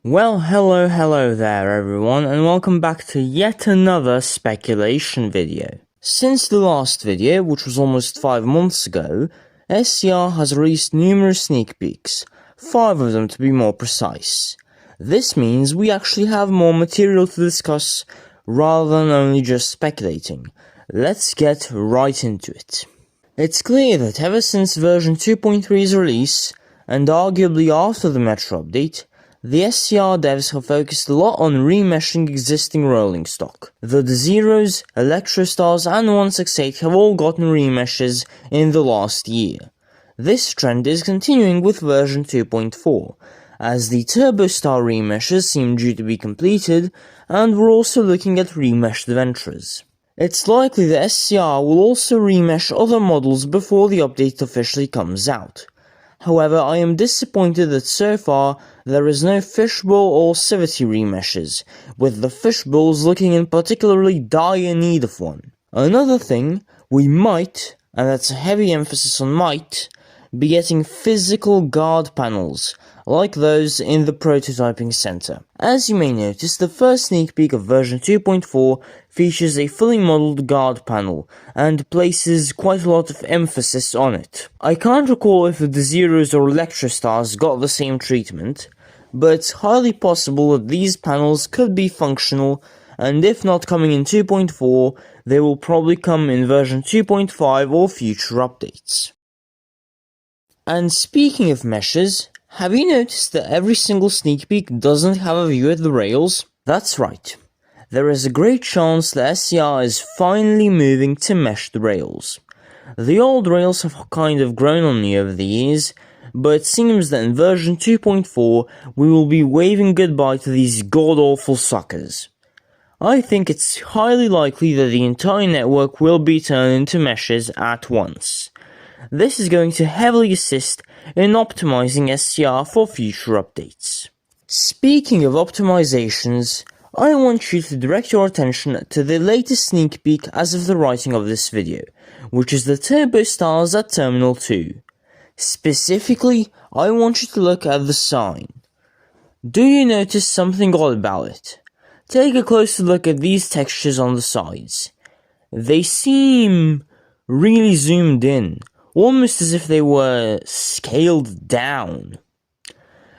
Well, hello there everyone, and welcome back to yet another speculation video. Since the last video, which was almost 5 months ago, SCR has released numerous sneak peeks, 5 of them to be more precise. This means we actually have more material to discuss rather than only just speculating. Let's get right into it. It's clear that ever since version 2.3's release, and arguably after the Metro update, the SCR devs have focused a lot on remeshing existing rolling stock. The Zeros, Electrostars and 168 have all gotten remeshes in the last year. This trend is continuing with version 2.4, as the Turbostar remeshes seem due to be completed, and we're also looking at remeshed Ventras. It's likely that SCR will also remesh other models before the update officially comes out. However, I am disappointed that so far there is no Fishbowl or Civity remeshes, with the Fishbowls looking in particularly dire need of one. Another thing, we might, and that's a heavy emphasis on might, be getting physical guard panels, like those in the prototyping center. As you may notice, the first sneak peek of version 2.4 features a fully modeled guard panel, and places quite a lot of emphasis on it. I can't recall if the Zeros or Electrostars got the same treatment, but it's highly possible that these panels could be functional, and if not coming in 2.4, they will probably come in version 2.5 or future updates. And speaking of meshes, have you noticed that every single sneak peek doesn't have a view at the rails? That's right. There is a great chance that SCR is finally moving to mesh the rails. The old rails have kind of grown on me over the years, but it seems that in version 2.4 we will be waving goodbye to these god-awful suckers. I think it's highly likely that the entire network will be turned into meshes at once. This is going to heavily assist in optimizing SCR for future updates. Speaking of optimizations, I want you to direct your attention to the latest sneak peek as of the writing of this video, which is the Turbostars at Terminal 2. Specifically, I want you to look at the sign. Do you notice something odd about it? Take a closer look at these textures on the sides. They seem really zoomed in, almost as if they were scaled down.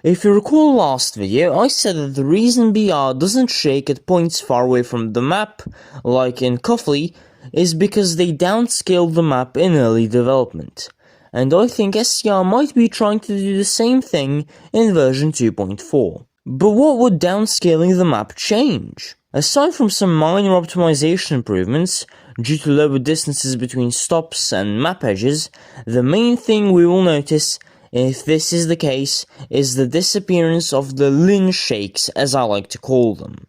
If you recall last video, I said that the reason BR doesn't shake at points far away from the map, like in Cuffley, is because they downscaled the map in early development, and I think SCR might be trying to do the same thing in version 2.4. But what would downscaling the map change? Aside from some minor optimization improvements, due to lower distances between stops and map edges, the main thing we will notice, if this is the case, is the disappearance of the Lin shakes, as I like to call them.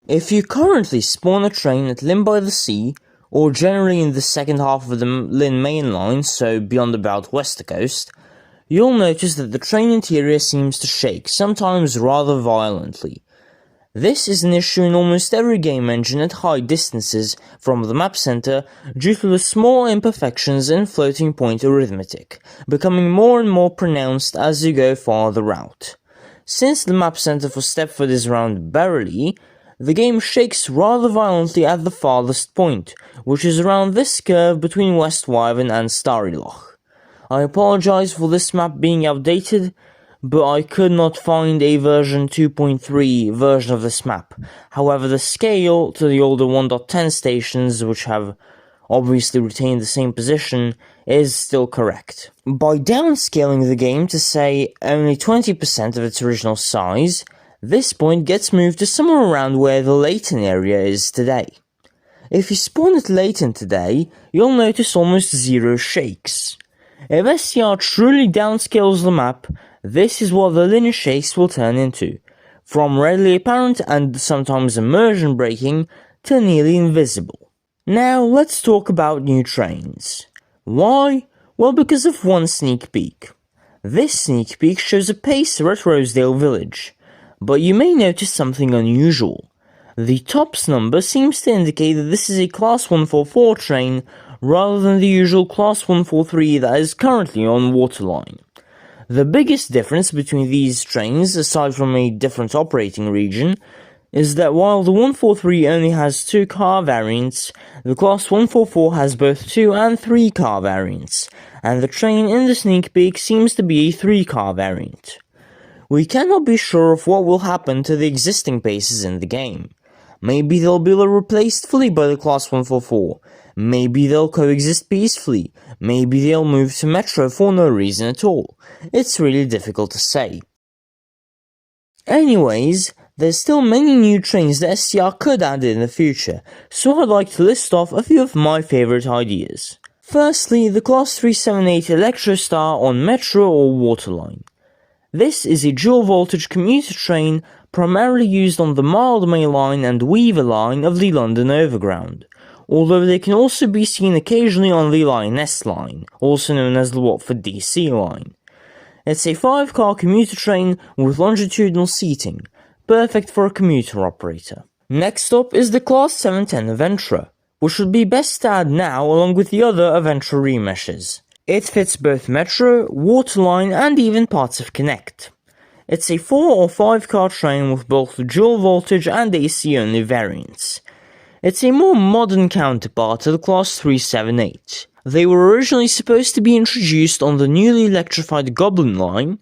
If you currently spawn a train at Lin by the Sea, or generally in the second half of the Lin main line, so beyond about Wester Coast, you'll notice that the train interior seems to shake, sometimes rather violently. This is an issue in almost every game engine at high distances from the map center due to the small imperfections in floating point arithmetic, becoming more and more pronounced as you go farther out. Since the map center for Stepford is around Barrowly, the game shakes rather violently at the farthest point, which is around this curve between West Wyvern and Starry Loch. I apologize for this map being outdated, but I could not find a version 2.3 version of this map. However, the scale to the older 1.10 stations, which have obviously retained the same position, is still correct. By downscaling the game to, say, only 20% of its original size, this point gets moved to somewhere around where the Leighton area is today. If you spawn at Leighton today, you'll notice almost zero shakes. If SCR truly downscales the map, this is what the linear shakes will turn into, from readily apparent and sometimes immersion breaking to nearly invisible. Now let's talk about new trains. Why? Well, because of one sneak peek. This sneak peek shows a pacer at Rosedale Village, but you may notice something unusual. The TOPS number seems to indicate that this is a Class 144 train rather than the usual Class 143 that is currently on Waterline. The biggest difference between these trains, aside from a different operating region, is that while the 143 only has 2 car variants, the Class 144 has both 2 and 3 car variants, and the train in the sneak peek seems to be a 3 car variant. We cannot be sure of what will happen to the existing paces in the game. Maybe they'll be replaced fully by the Class 144, maybe they'll coexist peacefully, maybe they'll move to Metro for no reason at all. It's really difficult to say. Anyways, there's still many new trains that SCR could add in the future, so I'd like to list off a few of my favourite ideas. Firstly, the Class 378 Electrostar on Metro or Waterline. This is a dual-voltage commuter train primarily used on the Mild Mail line and Weaver line of the London Overground, although they can also be seen occasionally on the Lioness line, also known as the Watford DC line. It's a 5-car commuter train with longitudinal seating, perfect for a commuter operator. Next up is the Class 710 Aventra, which would be best to add now along with the other Aventra remeshes. It fits both Metro, Waterline and even parts of Connect. It's a 4 or 5 car train with both dual voltage and AC only variants. It's a more modern counterpart to the Class 378. They were originally supposed to be introduced on the newly electrified Goblin line,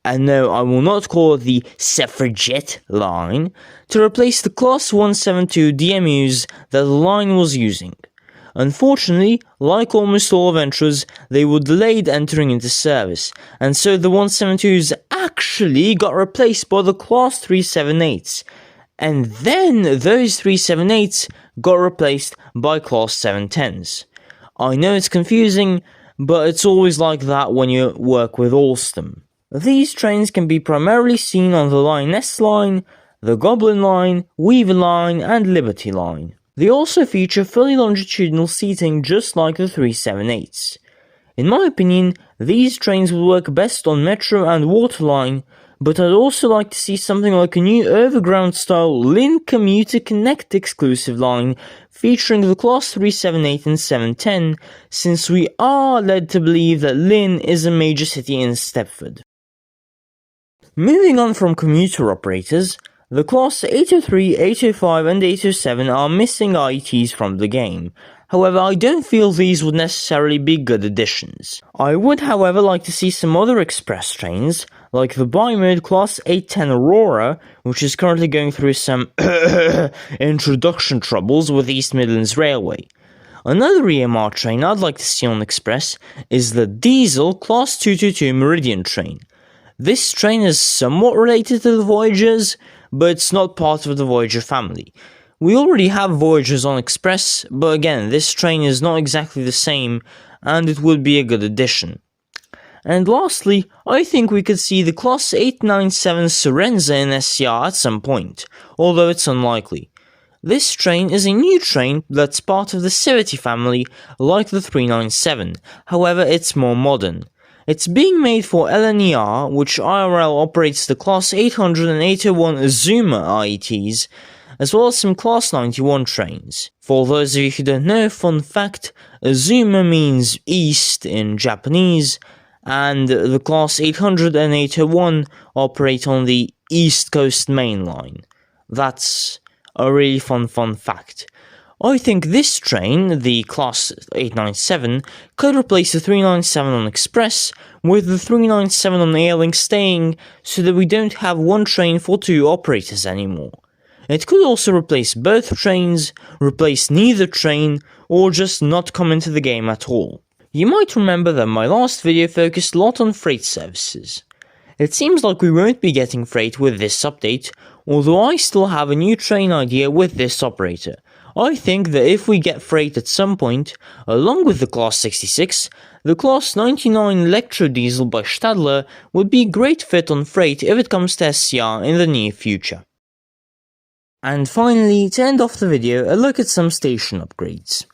and no, I will not call it the Suffragette line, to replace the Class 172 DMUs that the line was using. Unfortunately, like almost all Aventras, they were delayed entering into service, and so the 172s actually got replaced by the Class 378s, and then those 378s got replaced by Class 710s. I know it's confusing, but it's always like that when you work with Alstom. These trains can be primarily seen on the Lioness line, the Goblin line, Weaver line, and Liberty line. They also feature fully longitudinal seating just like the 378s. In my opinion, these trains will work best on Metro and Waterline, but I'd also like to see something like a new Overground-style Lynn Commuter Connect exclusive line featuring the Class 378 and 710, since we are led to believe that Lynn is a major city in Stepford. Moving on from commuter operators, the Class 803, 805 and 807 are missing IETs from the game. However, I don't feel these would necessarily be good additions. I would, however, like to see some other express trains, like the bi-mode Class 810 Aurora, which is currently going through some introduction troubles with East Midlands Railway. Another EMR train I'd like to see on Express is the diesel Class 222 Meridian train. This train is somewhat related to the Voyagers, but it's not part of the Voyager family. We already have Voyagers on Express, but again, this train is not exactly the same, and it would be a good addition. And lastly, I think we could see the Class 897 Serenza in SCR at some point, although it's unlikely. This train is a new train that's part of the Civity family, like the 397, however it's more modern. It's being made for LNER, which IRL operates the Class 800 and 801 Zuma IETs, as well as some Class 91 trains. For those of you who don't know, fun fact, Azuma means east in Japanese, and the Class 800 and 801 operate on the East Coast Main Line. That's a really fun fact. I think this train, the Class 897, could replace the 397 on Express, with the 397 on Airlink staying, so that we don't have one train for 2 operators anymore. It could also replace both trains, replace neither train, or just not come into the game at all. You might remember that my last video focused a lot on freight services. It seems like we won't be getting freight with this update, although I still have a new train idea with this operator. I think that if we get freight at some point, along with the Class 66, the Class 99 Electro Diesel by Stadler would be a great fit on freight if it comes to SCR in the near future. And finally, to end off the video, a look at some station upgrades.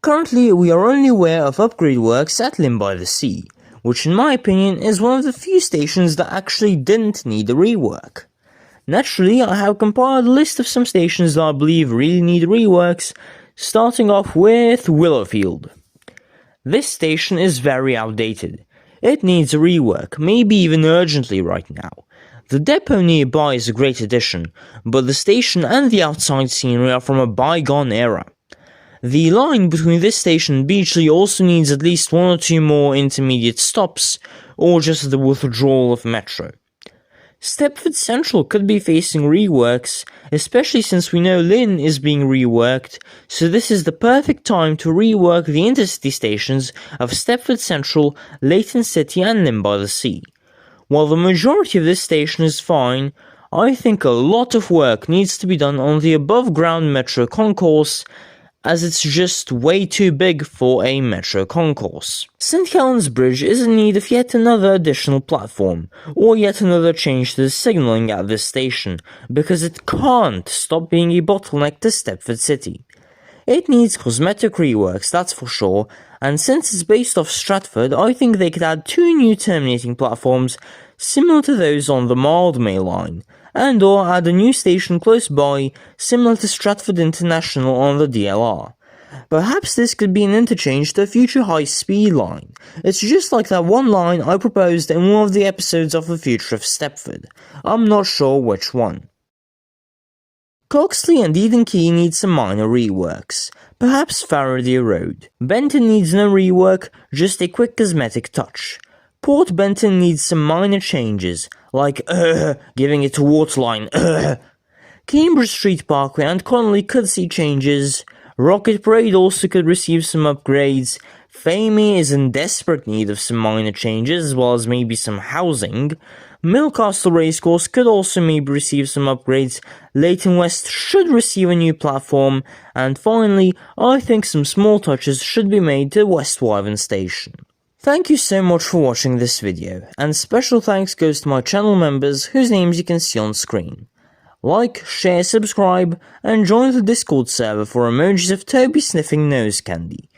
Currently, we are only aware of upgrade works at Lynn by the Sea, which in my opinion is one of the few stations that actually didn't need a rework. Naturally, I have compiled a list of some stations that I believe really need reworks, starting off with Willowfield. This station is very outdated. It needs a rework, maybe even urgently right now. The depot nearby is a great addition, but the station and the outside scenery are from a bygone era. The line between this station and Beachley also needs at least 1 or 2 more intermediate stops, or just the withdrawal of metro. Stepford Central could be facing reworks, especially since we know Lynn is being reworked, so this is the perfect time to rework the intercity stations of Stepford Central, Leighton City and Lynn by the Sea. While the majority of this station is fine, I think a lot of work needs to be done on the above-ground metro concourse, as it's just way too big for a metro concourse. St. Helens Bridge is in need of yet another additional platform, or yet another change to the signalling at this station, because it can't stop being a bottleneck to Stepford City. It needs cosmetic reworks, that's for sure, and since it's based off Stratford, I think they could add 2 new terminating platforms similar to those on the Mildmay line, and or add a new station close by, similar to Stratford International on the DLR. Perhaps this could be an interchange to a future high-speed line. It's just like that one line I proposed in one of the episodes of The Future of Stepford. I'm not sure which one. Coxley and Eden Quay need some minor reworks. Perhaps Faraday Road. Benton needs no rework, just a quick cosmetic touch. Port Benton needs some minor changes, like giving it a waterline, Cambridge Street Parkway and Connolly could see changes. Rocket Parade also could receive some upgrades. Famey is in desperate need of some minor changes, as well as maybe some housing. Millcastle Racecourse could also maybe receive some upgrades. Leighton West should receive a new platform. And finally, I think some small touches should be made to West Wyvern Station. Thank you so much for watching this video, and special thanks goes to my channel members whose names you can see on screen. Like, share, subscribe, and join the Discord server for emojis of Toby sniffing nose candy.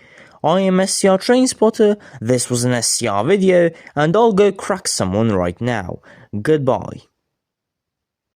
I am SCR Trainspotter, this was an SCR video, and I'll go crack someone right now. Goodbye.